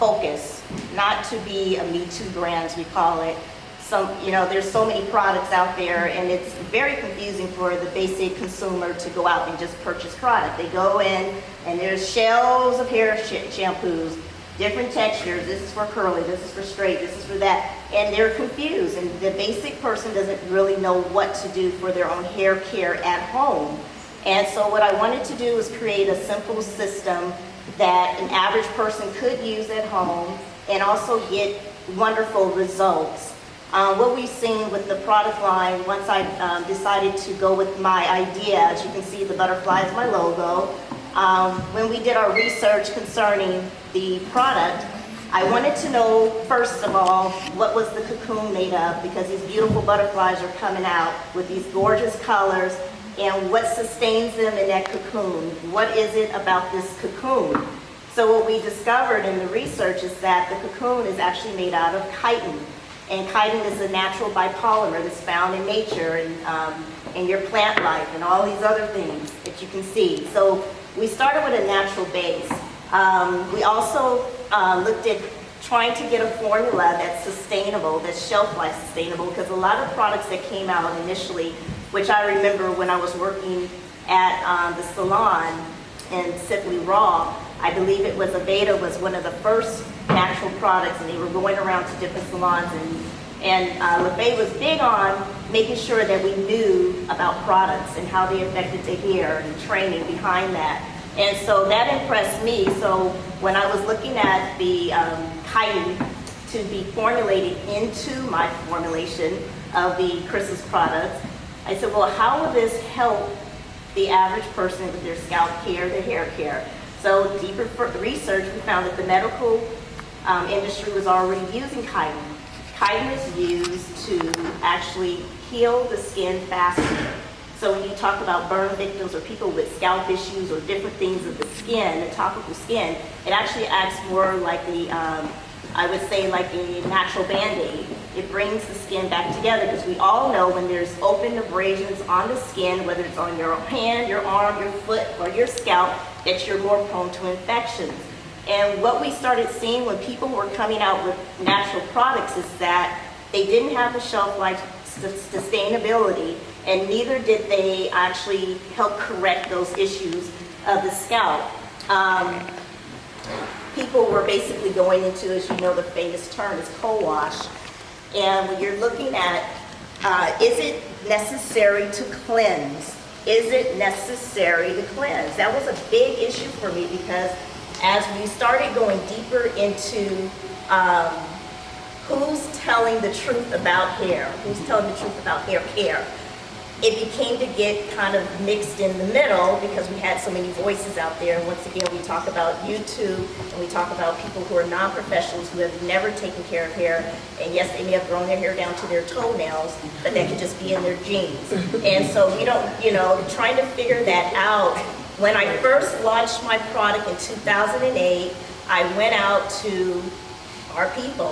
focus, not to be a Me Too brand, as we call it. There's so many products out there, and it's very confusing for the basic consumer to go out and just purchase product. They go in, and there's shelves of hair shampoos, different textures. This is for curly, this is for straight, this is for that, and they're confused. And the basic person doesn't really know what to do for their own hair care at home. And so what I wanted to do is create a simple system that an average person could use at home and also get wonderful results. What we've seen with the product line, once I decided to go with my idea, as you can see the butterfly is my logo, when we did our research concerning the product, I wanted to know, first of all, what was the cocoon made of, because these beautiful butterflies are coming out with these gorgeous colors, and what sustains them in that cocoon. What is it about this cocoon? So what we discovered in the research is that the cocoon is actually made out of chitin. And chitin is a natural bipolymer that's found in nature and in your plant life and all these other things that you can see. So we started with a natural base. We also looked at trying to get a formula that's sustainable, that's shelf life sustainable, because a lot of products that came out initially, which I remember when I was working at the salon in Simply Raw, I believe it was Aveda was one of the first natural products, and they were going around to different salons, and LaFay was big on making sure that we knew about products and how they affected the hair and training behind that. And so that impressed me. So when I was looking at the chitin to be formulated into my formulation of the Chris's products, I said, well, how will this help the average person with their scalp care, their hair care? So deeper research, we found that the medical industry was already using chitin. Chitin is used to actually heal the skin faster. So when you talk about burn victims or people with scalp issues or different things of the skin, the topical skin, it actually acts more like I would say like a natural Band-Aid. It brings the skin back together, because we all know when there's open abrasions on the skin, whether it's on your hand, your arm, your foot, or your scalp, that you're more prone to infections. And what we started seeing when people were coming out with natural products is that they didn't have the shelf life sustainability, and neither did they actually help correct those issues of the scalp. People were basically going into, as you know, the famous term is co-wash. And when you're looking at, is it necessary to cleanse? Is it necessary to cleanse? That was a big issue for me, because as we started going deeper into who's telling the truth about hair, who's telling the truth about hair care, it became to get kind of mixed in the middle, because we had so many voices out there. And once again, we talk about YouTube, and we talk about people who are non-professionals who have never taken care of hair. And yes, they may have grown their hair down to their toenails, but that could just be in their genes. And so we don't, trying to figure that out. When I first launched my product in 2008, I went out to our people.